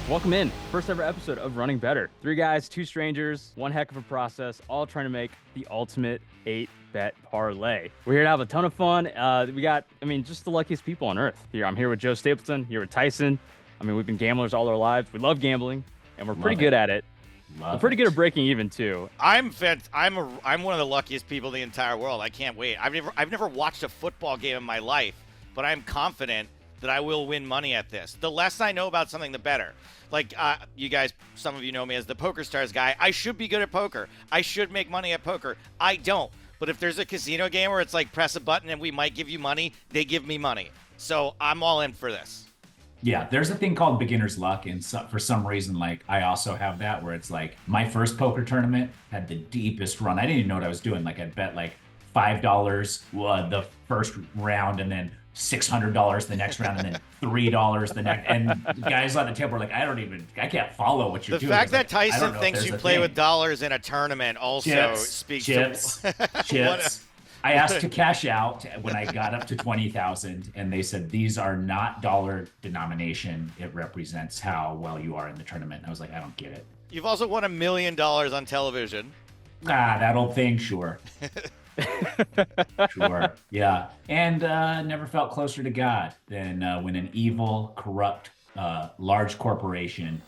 Welcome in. First ever episode of Running Bettor. 3 guys, 2 strangers, one heck of a process, all trying to make the ultimate 8-bet parlay. We're here to have a ton of fun. We got, just the luckiest people on earth here. I'm here with Joe Stapleton, here with Tyson. We've been gamblers all our lives. We love gambling, and we're pretty good at it. We're pretty good at breaking even too. I'm one of the luckiest people in the entire world. I can't wait. I've never watched a football game in my life, but I'm confident that I will win money at this. The less I know about something, the better. Like you guys, some of you know me as the Poker Stars guy. I should be good at poker. I should make money at poker. I don't. But if there's a casino game where it's like press a button and we might give you money, they give me money. So I'm all in for this. Yeah, there's a thing called beginner's luck, and for some reason, like I also have that where it's like my first poker tournament had the deepest run. I didn't even know what I was doing. Like I'd bet like $5 the first round, and then $600 the next round, and then $3 the next. And the guys on the table were like, I can't follow what you're doing. The fact that like, Tyson thinks you play with dollars in a tournament also speaks chips. I asked to cash out when I got up to 20,000, and they said, these are not dollar denomination. It represents how well you are in the tournament. And I was like, I don't get it. You've also won $1 million on television. That old thing, sure. Sure, yeah. And never felt closer to God than when an evil, corrupt, large corporation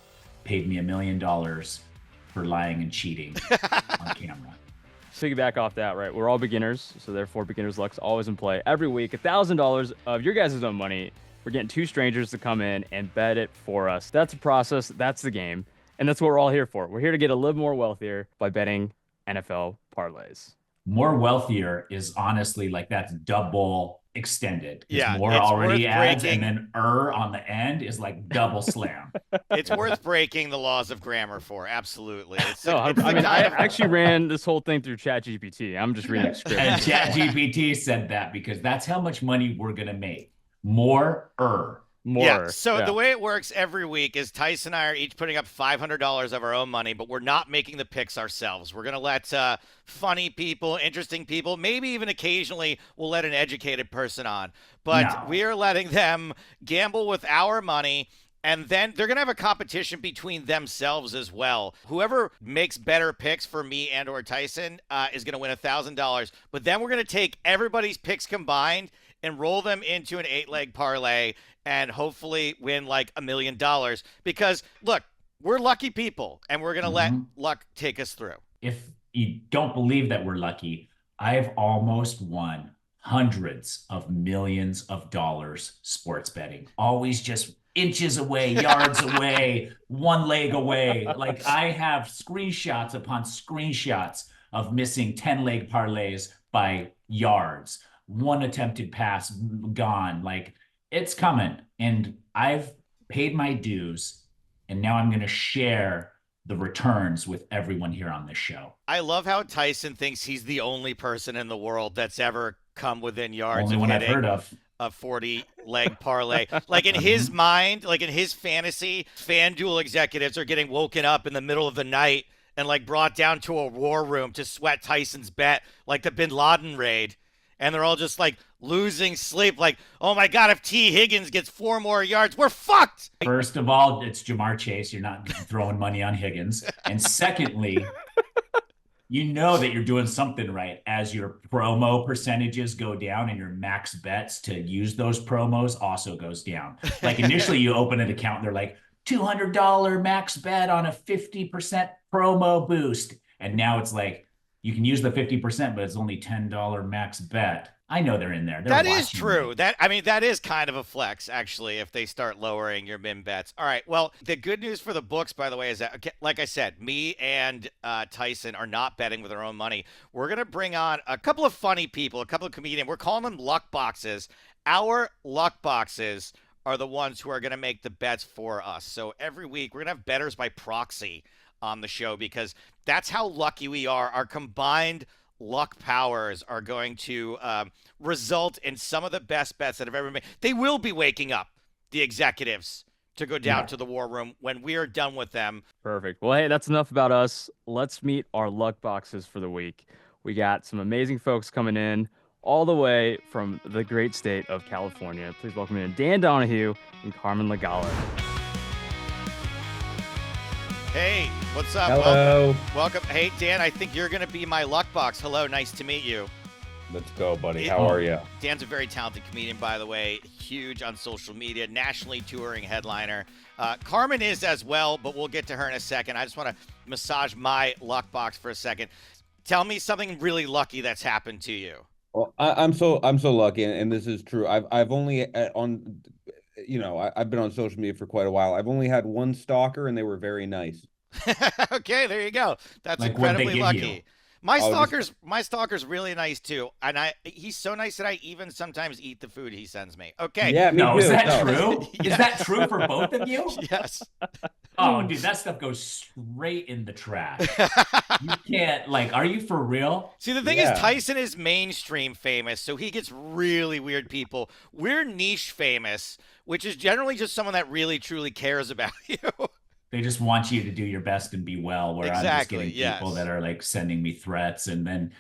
paid me $1 million for lying and cheating on camera. Piggyback off that, right? We're all beginners, so therefore beginner's luck's always in play. Every week, $1,000 of your guys' own money. We're getting 2 strangers to come in and bet it for us. That's a process. That's the game. And that's what we're all here for. We're here to get a little more wealthier by betting NFL parlays. More wealthier is honestly like that's double extended. Yeah, more already adds, and then on the end is like double slam. It's worth breaking the laws of grammar for. Absolutely. I actually ran this whole thing through ChatGPT. I'm just reading script. And ChatGPT said that because that's how much money we're gonna make. More. Yeah. So the way it works every week is Tyson and I are each putting up $500 of our own money, but we're not making the picks ourselves. We're going to let funny people, interesting people, maybe even occasionally we'll let an educated person on. But we are letting them gamble with our money. And then they're going to have a competition between themselves as well. Whoever makes better picks for me and or Tyson is going to win $1,000. But then we're going to take everybody's picks combined and roll them into an 8-leg parlay and hopefully win like $1 million. Because, look, we're lucky people, and we're going to let luck take us through. If you don't believe that we're lucky, I've almost won hundreds of millions of dollars sports betting. Always just inches away, yards away, one leg away. Like I have screenshots upon screenshots of missing 10-leg parlays by yards. One attempted pass gone. Like it's coming. And I've paid my dues, and now I'm going to share the returns with everyone here on this show. I love how Tyson thinks he's the only person in the world that's ever come within yards Only of one hitting I've heard of a 40-leg parlay. Like in his mind, like in his fantasy, FanDuel executives are getting woken up in the middle of the night and like brought down to a war room to sweat Tyson's bet, like the Bin Laden raid. And they're all just like losing sleep, like, oh my God, if T. Higgins gets 4 more yards, we're fucked. First of all, it's Jamar Chase. You're not throwing money on Higgins. And secondly, you know that you're doing something right as your promo percentages go down and your max bets to use those promos also goes down. Like initially you open an account, they're like $200 max bet on a 50% promo boost. And now it's like, you can use the 50%, but it's only $10 max bet. I know they're in there. That is true. That is kind of a flex, actually, if they start lowering your min bets. All right. Well, the good news for the books, by the way, is that, like I said, me and Tyson are not betting with our own money. We're going to bring on a couple of funny people, a couple of comedians. We're calling them luck boxes. Our luck boxes are the ones who are going to make the bets for us. So every week, we're going to have bettors by proxy on the show because that's how lucky we are. Our combined luck powers are going to result in some of the best bets that have ever made. They will be waking up the executives to go down to the war room when we are done with them. Perfect. Well, hey, that's enough about us. Let's meet our luck boxes for the week. We got some amazing folks coming in all the way from the great state of California. Please welcome in Dan Donohue and Carmen Lagala. Hey, what's up? Hello. Welcome. Hey, Dan, I think you're going to be my Luckbox. Hello, nice to meet you. Let's go, buddy. How are you? Dan's a very talented comedian, by the way. Huge on social media, nationally touring headliner. Carmen is as well, but we'll get to her in a second. I just want to massage my Luckbox for a second. Tell me something really lucky that's happened to you. Well, I'm so lucky, and this is true. I've only I've been on social media for quite a while. I've only had one stalker, and they were very nice. Okay, there you go. That's Like, what'd they incredibly give lucky. you? My stalker's really nice too, and he's so nice that I even sometimes eat the food he sends me. Okay. Yeah, me too. Is that No. true? Yes. Is that true for both of you? Yes. Oh, dude, that stuff goes straight in the trash. You can't, like, are you for real? See, the thing Yeah. is, Tyson is mainstream famous, so he gets really weird people. We're niche famous, which is generally just someone that really, truly cares about you. They just want you to do your best and be well, where I'm just Exactly, getting yes. people that are like sending me threats, and then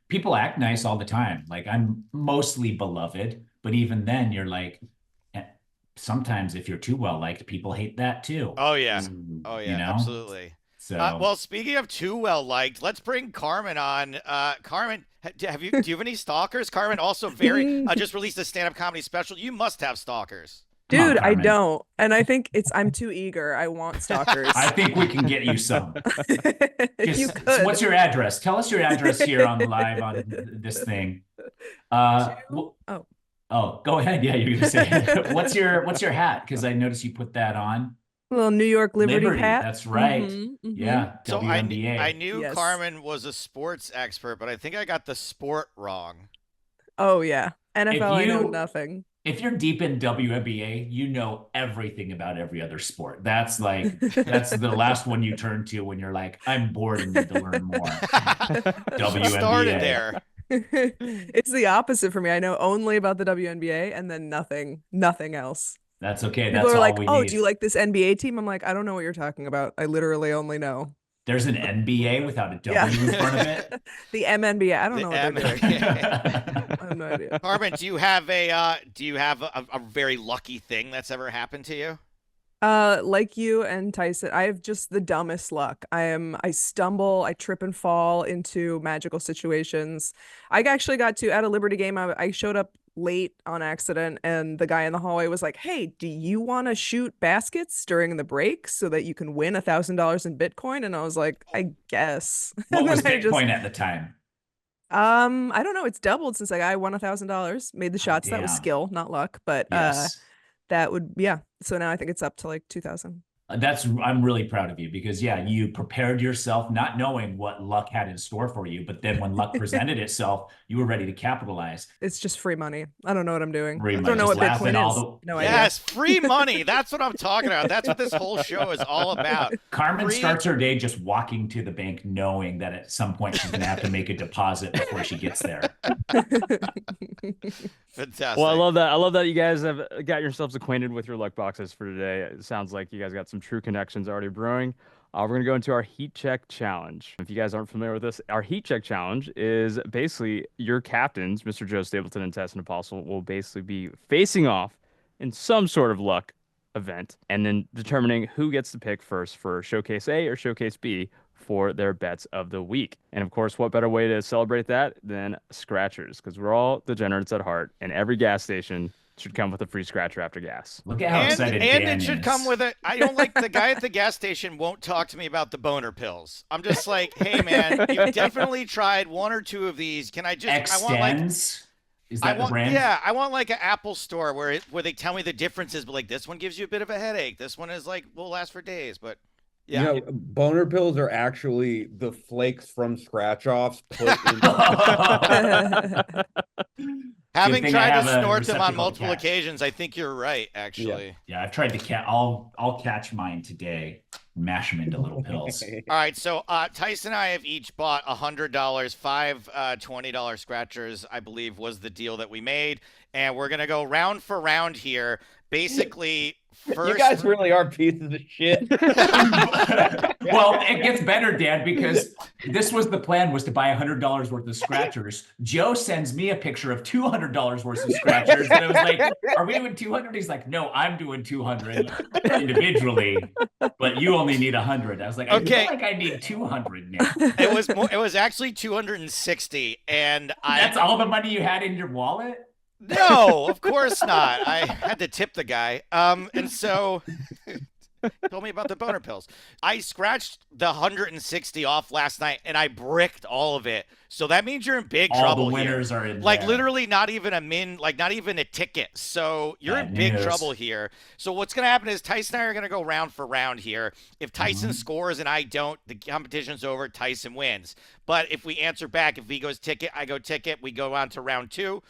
people act nice all the time. Like, I'm mostly beloved, but even then you're like, sometimes if you're too well liked, people hate that too. Oh, yeah. Oh, yeah, You know? absolutely. So Well, speaking of too well liked, let's bring Carmen on. Carmen, do you have any stalkers? Carmen also just released a stand-up comedy special. You must have stalkers. Come on, Dude, I Carmen. don't. And I think I'm too eager. I want stalkers. I think we can get you some. If you So could. what's your address? Tell us your address here on the live on this thing. Oh, go ahead. Yeah, you're gonna say what's your hat? Because I noticed you put that on. Little New York Liberty hat. That's right. Mhm, mhm. Yeah. So WNBA. I knew Yes. Carmen was a sports expert, but I think I got the sport wrong. Oh yeah. NFL, I know you- nothing. If you're deep in WNBA, you know everything about every other sport. That's the last one you turn to when you're like, I'm bored and need to learn more. WNBA. Started there. It's the opposite for me. I know only about the WNBA and then nothing else. That's okay. People That's are all like, we "Oh, need. do you like this NBA team?" I'm like, "I don't know what you're talking about. I literally only know There's an NBA without a W Yeah. in front of it. the MNBA. I don't The know what they're doing. MNBA. I have no idea." Carmen, do you have a very lucky thing that's ever happened to you? Like you and Tyson, I have just the dumbest luck. I stumble, I trip and fall into magical situations. I actually got to, at a Liberty game, I showed up late on accident, and the guy in the hallway was like, "Hey, do you want to shoot baskets during the break so that you can win $1,000 in Bitcoin?" And I was like, "I guess." What And was then I Bitcoin at the time? I don't know. It's doubled since I won $1,000. Made the shots. That was damn. skill, not luck. But Yes. that would, yeah. So now I think it's up to like 2,000. I'm really proud of you because you prepared yourself not knowing what luck had in store for you, but then when luck presented itself, you were ready to capitalize. It's just free money. I don't know what I'm doing. Free I money, don't know what just laughing Bitcoin all is. the- No idea. Yes, free money. That's what I'm talking about. That's what this whole show is all about. Carmen Free- starts her day just walking to the bank knowing that at some point she's going to have to make a deposit before she gets there. Fantastic. Well, I love that. I love that you guys have got yourselves acquainted with your luck boxes for today. It sounds like you guys got some true connections already brewing. We're going to go into our heat check challenge. If you guys aren't familiar with this, our heat check challenge is basically your captains, Mr. Joe Stapleton and Tyson Apostol, will basically be facing off in some sort of luck event and then determining who gets to pick first for Showcase A or Showcase B for their bets of the week. And of course, what better way to celebrate that than scratchers? Because we're all degenerates at heart, and every gas station should come with a free scratcher after gas. Look at how excited and Dan it should is. come with it. I don't like the guy at the gas station won't talk to me about the boner pills. I'm just like, hey man, you've definitely tried one or two of these. Can I just? Extends. Is that the brand? Yeah, I want like an Apple store where they tell me the differences, but like this one gives you a bit of a headache. This one is like will last for days, but yeah. You know, boner pills are actually the flakes from scratch offs put in. Having Good thing I tried have to a snort them on receptacle to multiple catch. occasions, I think you're right, actually. Yeah, I've tried to I'll catch mine today, mash them into little pills. All right, so Tyson and I have each bought $100, five $20 scratchers, I believe was the deal that we made. And we're going to go round for round here. Basically, first. You guys really are pieces of shit. Well, it gets better, Dad, because this was the plan, was to buy $100 worth of scratchers. Joe sends me a picture of $200 worth of scratchers. And I was like, are we doing 200? He's like, no, I'm doing 200 individually, but you only need 100. I was like, I feel like I need 200 now. It was actually 260, and That's all the money you had in your wallet? No, of course not. I had to tip the guy. And so told me about the boner pills. I scratched the 160 off last night, and I bricked all of it. So that means you're in big trouble. All the winners here. are in like there. Literally not even a not even a ticket. So you're in big trouble here. So what's going to happen is Tyson and I are going to go round for round here. If Tyson scores and I don't, the competition's over. Tyson wins. But if we answer back, if he goes ticket, I go ticket. We go on to round 2.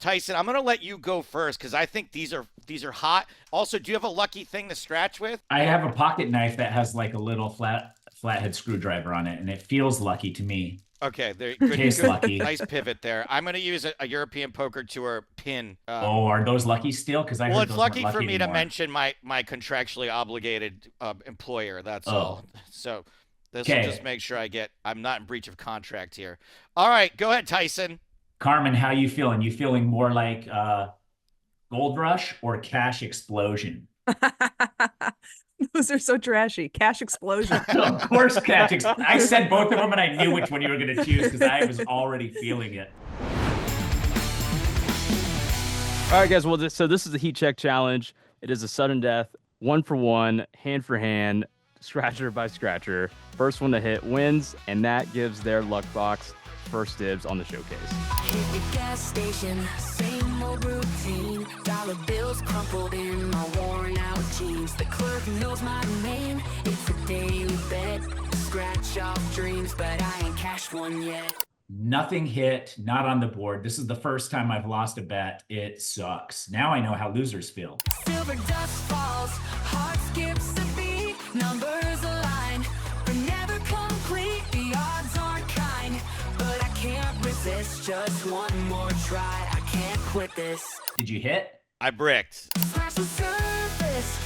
Tyson, I'm going to let you go first because I think these are hot. Also, do you have a lucky thing to scratch with? I have a pocket knife that has like a little flathead screwdriver on it, and it feels lucky to me. Okay, there. Good, Tastes lucky. Nice pivot there. I'm going to use a European Poker Tour pin. Are those lucky still? Because I heard it's those lucky weren't for me anymore. to mention my contractually obligated employer. That's all. So this will just make sure I'm not in breach of contract here. All right, go ahead, Tyson. Carmen, how you feeling? You feeling more like Gold Rush or Cash Explosion? Those are so trashy. Cash Explosion. Of course, I said both of them, and I knew which one you were going to choose because I was already feeling it. All right, guys. Well, so this is the heat check challenge. It is a sudden death, 1 for 1, hand for hand, scratcher by scratcher. First one to hit wins, and that gives their Luckbox first dibs on the showcase. Hit the gas station, same old routine. Dollar bills crumpled in my worn out jeans. The clerk knows my name. It's a daily bet. Scratch off dreams, but I ain't cashed one yet. Nothing hit, not on the board. This is the first time I've lost a bet. It sucks. Now I know how losers feel. Silver dust falls, heart skips a beat. Numbers align, but never complete. The odds aren't kind, but I can't resist. Just one more try. I can't quit this. Did you hit? I bricked. Scratch the surface.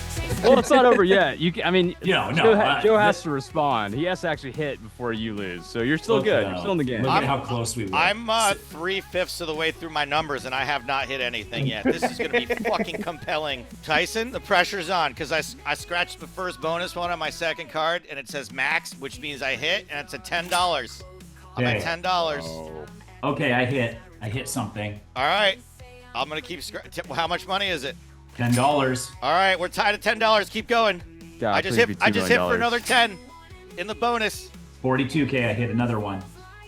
Well, it's not over yet. Joe has to respond. He has to actually hit before you lose. So you're still good. You're still in the game. Look at how close we were. I'm 3/5 of the way through my numbers, and I have not hit anything yet. This is going to be fucking compelling. Tyson, the pressure's on because I scratched the first bonus one on my second card, and it says max, which means I hit, and it's a $10. I'm at $10. Okay, I hit something. All right. I'm going to keep how much money is it? $10. All right, we're tied at $10. Keep going. God, I just hit for another 10 in the bonus. 42K. I hit another one.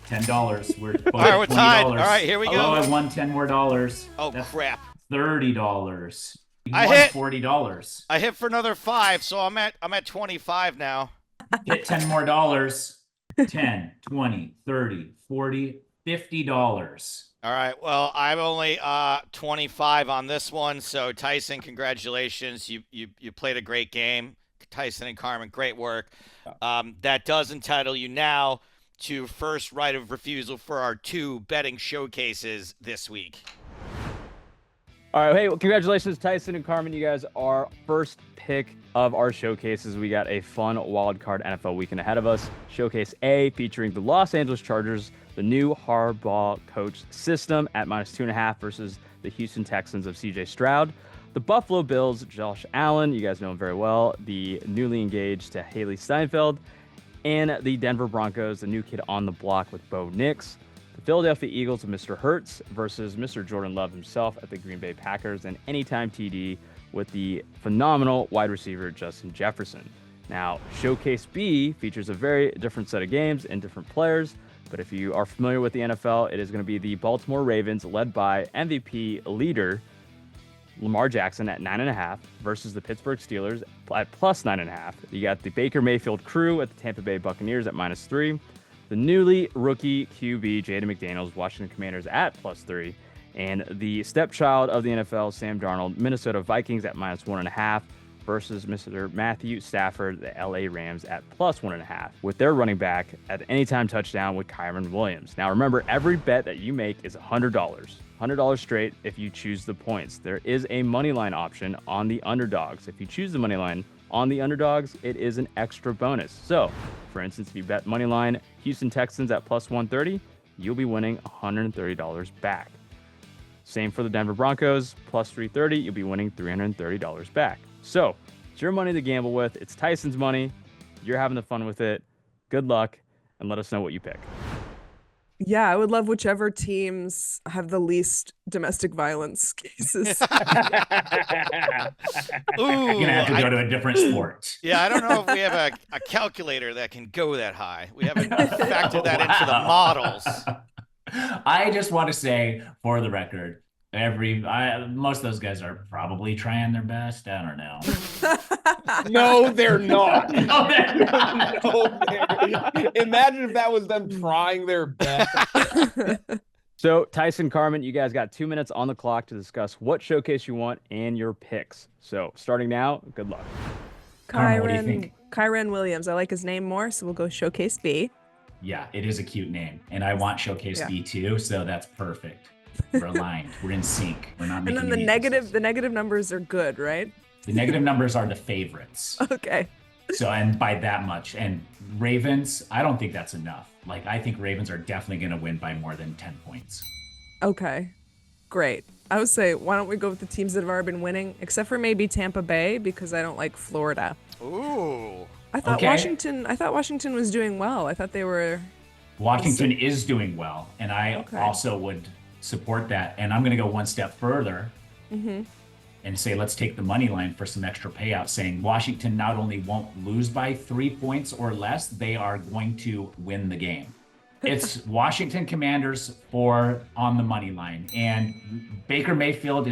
$10. We're both all right, we're tied. All $20. right, here we go. Oh, I won 10 more dollars. Oh, that's crap. $30. I hit $40. I hit for another 5, so I'm at 25 now. Hit 10 more dollars. 10, 20, 30, 40, $50. All right. Well, I'm only 25 on this one. So Tyson, congratulations. You played a great game. Tyson and Carmen, great work. That does entitle you now to first right of refusal for our 2 betting showcases this week. All right. Hey, well, congratulations, Tyson and Carmen. You guys are first pick of our showcases. We got a fun wildcard NFL weekend ahead of us. Showcase A featuring the Los Angeles Chargers, the new Harbaugh coach system at -2.5 versus the Houston Texans of CJ Stroud. The Buffalo Bills, Josh Allen, you guys know him very well, the newly engaged to Haley Steinfeld, and the Denver Broncos, the new kid on the block with Bo Nix. The Philadelphia Eagles of Mr. Hurts versus Mr. Jordan Love himself at the Green Bay Packers, and anytime TD with the phenomenal wide receiver Justin Jefferson. Now, Showcase B features a very different set of games and different players, but if you are familiar with the NFL, it is going to be the Baltimore Ravens led by MVP leader Lamar Jackson at 9.5 versus the Pittsburgh Steelers at +9.5. You got the Baker Mayfield crew at the Tampa Bay Buccaneers at -3. The newly rookie QB Jaden McDaniels, Washington Commanders at +3. And the stepchild of the NFL, Sam Darnold, Minnesota Vikings at -1.5 versus Mr. Matthew Stafford, the LA Rams, at +1.5, with their running back at anytime touchdown with Kyron Williams. Now remember, every bet that you make is $100. $100 straight if you choose the points. There is a money line option on the underdogs. If you choose the money line on the underdogs, it is an extra bonus. So, for instance, if you bet money line Houston Texans at +130, you'll be winning $130 back. Same for the Denver Broncos, +330, you'll be winning $330 back. So, it's your money to gamble with. It's Tyson's money. You're having the fun with it. Good luck, and let us know what you pick. Yeah, I would love whichever teams have the least domestic violence cases. Ooh, You're gonna have to go to a different sport. Yeah, I don't know if we have a calculator that can go that high. We haven't factored that into the models. I just want to say, for the record, most of those guys are probably trying their best. I don't know. No, they're not. No, they're not. Imagine if that was them trying their best. So, Tyson, Carmen, you guys got 2 minutes on the clock to discuss what showcase you want and your picks. So, starting now, good luck. Carmen, what do you think? Kyron Williams. I like his name more, so we'll go Showcase B. Yeah, it is a cute name. And I want Showcase B too, so that's perfect. We're aligned. We're in sync. We're not making And then the negative numbers are good, right? The negative numbers are the favorites. Okay. So, and by that much. And Ravens, I don't think that's enough. Like, I think Ravens are definitely going to win by more than 10 points. Okay. Great. I would say, why don't we go with the teams that have already been winning, except for maybe Tampa Bay, because I don't like Florida. Ooh. I thought Okay. Washington was doing well. I thought they were. Washington is doing well, and I Okay. also would support that. And I'm going to go one step further and say, let's take the money line for some extra payout, saying Washington not only won't lose by 3 points or less, they are going to win the game. It's Washington Commanders on the money line. And Baker Mayfield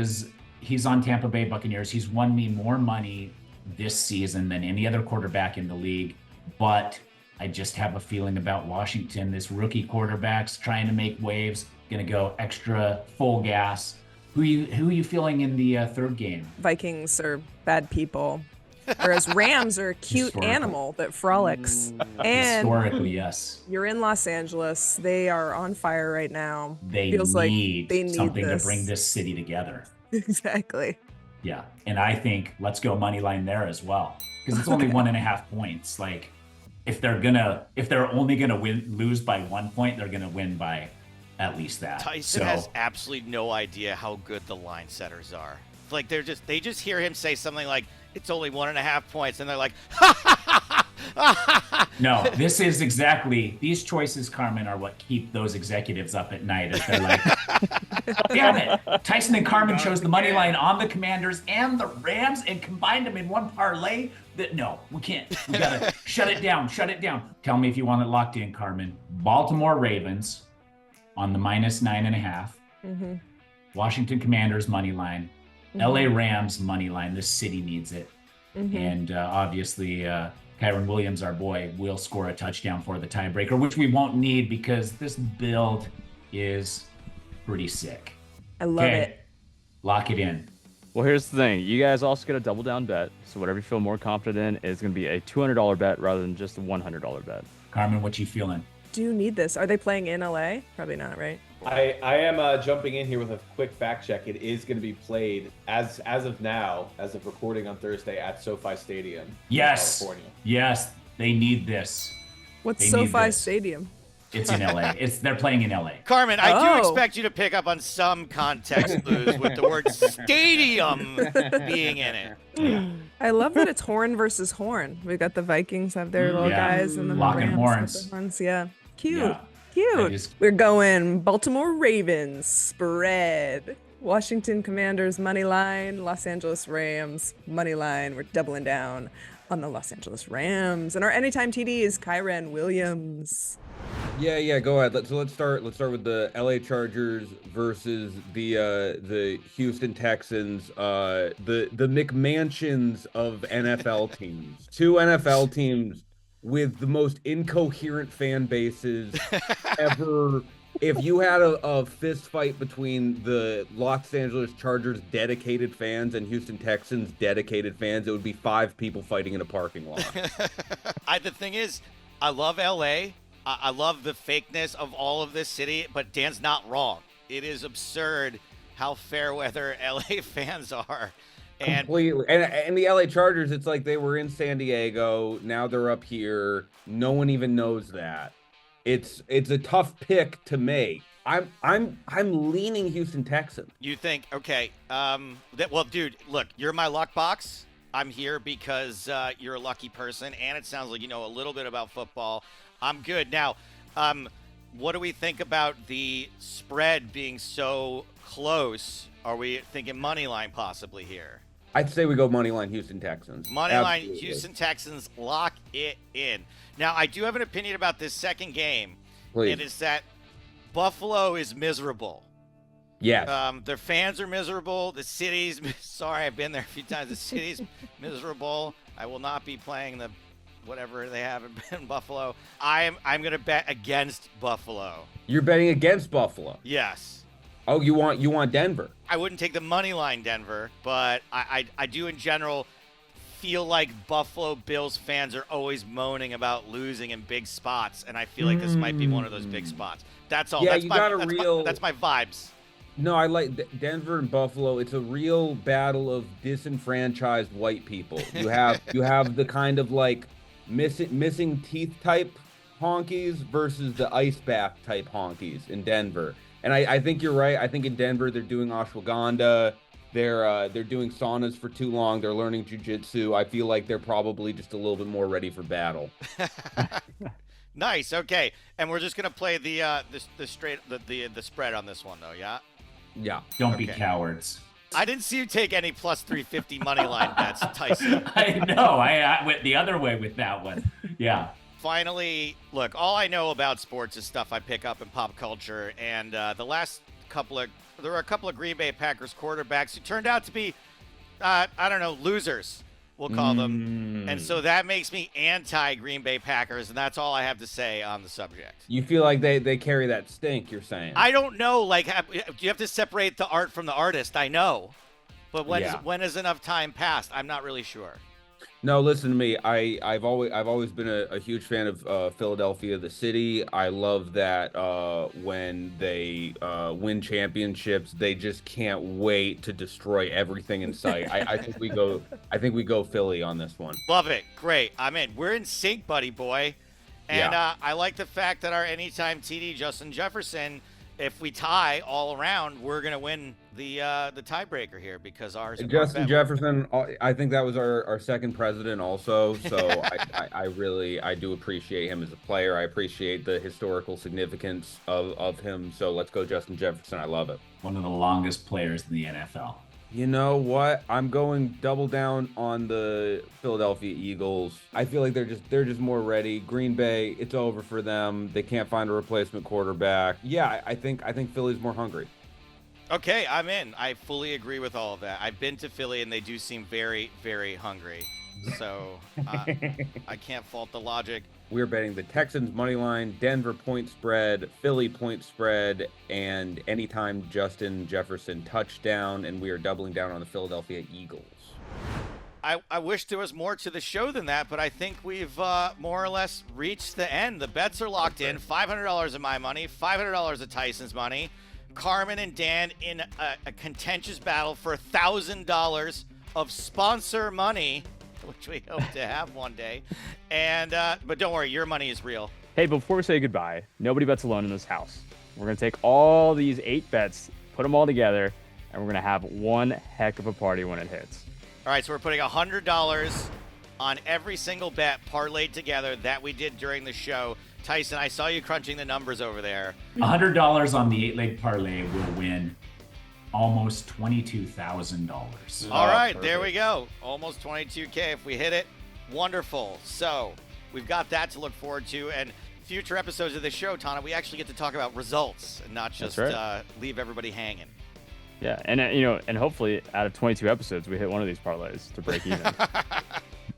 he's on Tampa Bay Buccaneers. He's won me more money this season than any other quarterback in the league. But I just have a feeling about Washington. This rookie quarterback's trying to make waves, going to go extra full gas. Who are you feeling in the third game? Vikings are bad people, whereas Rams are a cute Historical. animal that frolics. And Historically, yes. you're in Los Angeles. They are on fire right now. They Feels like need they need something this. to bring this city together. Exactly. Yeah. And I think let's go money line there as well. Because it's only 1.5 points. Like, if they're only gonna lose by 1 point, they're gonna win by at least that. Tyson has absolutely no idea how good the line setters are. Like, they just hear him say something like, it's only 1.5 points, and they're like, No, this is exactly, these choices, Carmen, are what keep those executives up at night. If they're like, damn it, Tyson and Carmen chose the money line on the Commanders and the Rams and combined them in one parlay. No, we can't. We gotta shut it down. Tell me if you want it locked in, Carmen. Baltimore Ravens on the -9.5. Washington Commanders money line. LA Rams money line. This city needs it. And obviously, Kyron Williams, our boy, will score a touchdown for the tiebreaker, which we won't need because this build is pretty sick. I love it. Lock it in. Well, here's the thing. You guys also get a double down bet. So whatever you feel more confident in is going to be a $200 bet rather than just a $100 bet. Carmen, what you feeling? Do you need this? Are they playing in LA? Probably not, right? I am jumping in here with a quick fact check. It is going to be played as of now, as of recording on Thursday, at SoFi Stadium. Yes. In California. Yes, they need this. What's They need SoFi this. Stadium? It's in LA. They're playing in LA. Carmen, I do Oh. expect you to pick up on some context clues with the word stadium being in it. I love that it's horn versus horn. We got the Vikings have their little Yeah. guys, and then the Locking Rams have horns. the horns. Yeah, cute. Yeah. Cute. I just- We're going Baltimore Ravens spread. Washington Commanders money line. Los Angeles Rams money line. We're doubling down on the Los Angeles Rams. And our anytime TD is Kyron Williams. Yeah, go ahead. Let's start with the LA Chargers versus the Houston Texans, the McMansions of NFL teams. Two NFL teams with the most incoherent fan bases ever If you had a fist fight between the Los Angeles Chargers dedicated fans and Houston Texans dedicated fans, it would be 5 people fighting in a parking lot. The thing is, I love LA. I love the fakeness of all of this city, but Dan's not wrong. It is absurd how fair weather LA fans are. And completely. And the LA Chargers, it's like they were in San Diego, now they're up here. No one even knows that. It's a tough pick to make. I'm leaning Houston Texans. You think, okay, well, dude, look, you're my Luckbox. I'm here because you're a lucky person, and it sounds like you know a little bit about football. I'm good. Now, what do we think about the spread being so close? Are we thinking money line possibly here? I'd say we go money line Houston Texans. Money line Houston Texans, lock it in. Now, I do have an opinion about this second game. Please. It is that Buffalo is miserable. Yes. Their fans are miserable. The city's sorry, I've been there a few times. The city's miserable. I will not be playing the whatever they have in Buffalo. I'm going to bet against Buffalo. You're betting against Buffalo? Yes. Oh, you want Denver? I wouldn't take the money line Denver, but I do in general feel like Buffalo Bills fans are always moaning about losing in big spots, and I feel like this might be one of those big spots. That's all. Yeah, That's my vibes. No, I like Denver and Buffalo. It's a real battle of disenfranchised white people. You have the kind of like missing teeth type honkies versus the ice bath type honkies in Denver. And I think you're right. I think in Denver they're doing ashwagandha. They're doing saunas for too long. They're learning jujitsu. I feel like they're probably just a little bit more ready for battle. Nice. Okay, and we're just gonna play the spread on this one though. Yeah. Yeah. Don't be cowards. I didn't see you take any plus 350 money line bets, Tyson. I know. I went the other way with that one. Yeah. Finally, look, all I know about sports is stuff I pick up in pop culture, and there were a couple of Green Bay Packers quarterbacks who turned out to be, losers, we'll call them. And so that makes me anti-Green Bay Packers, and that's all I have to say on the subject. You feel like they carry that stink, you're saying? I don't know. Like, do you have to separate the art from the artist? I know. But when has enough time passed? I'm not really sure. No, listen to me. I've always been a huge fan of Philadelphia, the city. I love that when they win championships, they just can't wait to destroy everything in sight. I think we go Philly on this one. Love it. Great. I'm in. We're in sync, buddy boy. And I like the fact that our anytime TD Justin Jefferson, if we tie all around, we're gonna win the tiebreaker here because ours. Justin Jefferson, I think that was our second president also. So I do appreciate him as a player. I appreciate the historical significance of him. So let's go Justin Jefferson. I love it. One of the longest players in the NFL. You know what? I'm going double down on the Philadelphia Eagles. I feel like they're just more ready. Green Bay, it's over for them. They can't find a replacement quarterback. Yeah, I think Philly's more hungry. Okay, I'm in. I fully agree with all of that. I've been to Philly and they do seem very, very hungry. So I can't fault the logic. We're betting the Texans money line, Denver point spread, Philly point spread, and anytime Justin Jefferson touchdown, and we are doubling down on the Philadelphia Eagles. I wish there was more to the show than that, but I think we've more or less reached the end. The bets are locked in. $500 of my money, $500 of Tyson's money. Carmen and Dan in a contentious battle for $1,000 of sponsor money, which we hope to have one day. And but don't worry, your money is real. Hey, before we say goodbye, nobody bets alone in this house. We're going to take all these 8 bets, put them all together, and we're going to have one heck of a party when it hits. All right, so we're putting $100 on every single bet parlayed together that we did during the show. Tyson, I saw you crunching the numbers over there. $100 on the 8-leg parlay will win almost $22,000. All right, there we go. Almost 22K if we hit it. Wonderful. So we've got that to look forward to. And future episodes of the show, Tana, we actually get to talk about results and not just leave everybody hanging. Yeah, and and hopefully out of 22 episodes, we hit one of these parlays to break even.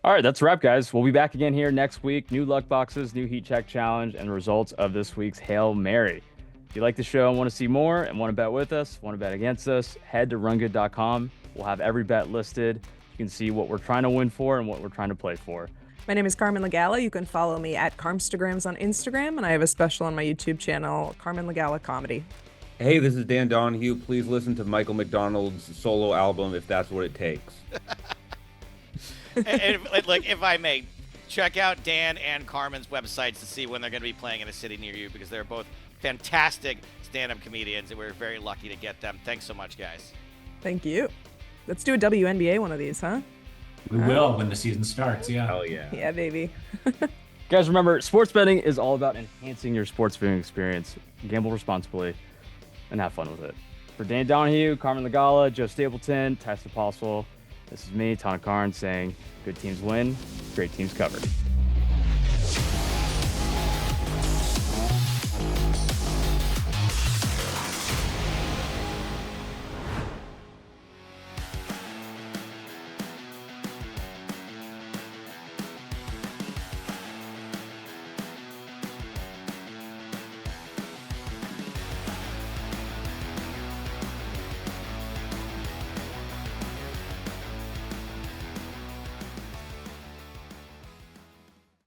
All right, that's a wrap, guys. We'll be back again here next week. New luck boxes, new heat check challenge, and results of this week's Hail Mary. If you like the show and want to see more and want to bet with us, want to bet against us, head to rungood.com. We'll have every bet listed. You can see what we're trying to win for and what we're trying to play for. My name is Carmen Lagala. You can follow me at Carmstagrams on Instagram, and I have a special on my YouTube channel, Carmen Lagala Comedy. Hey, this is Dan Donohue. Please listen to Michael McDonald's solo album if that's what it takes. If I may, check out Dan and Carmen's websites to see when they're going to be playing in a city near you, because they're both fantastic stand-up comedians, and we're very lucky to get them. Thanks so much, guys. Thank you. Let's do a WNBA one of these, huh? We will when the season starts. Yeah. Hell yeah. Yeah, baby. Guys, remember, sports betting is all about enhancing your sports viewing experience. Gamble responsibly and have fun with it. For Dan Donohue, Carmen Lagala, Joe Stapleton, Tyson Apostol, this is me, Tana Karn, saying good teams win, great teams cover.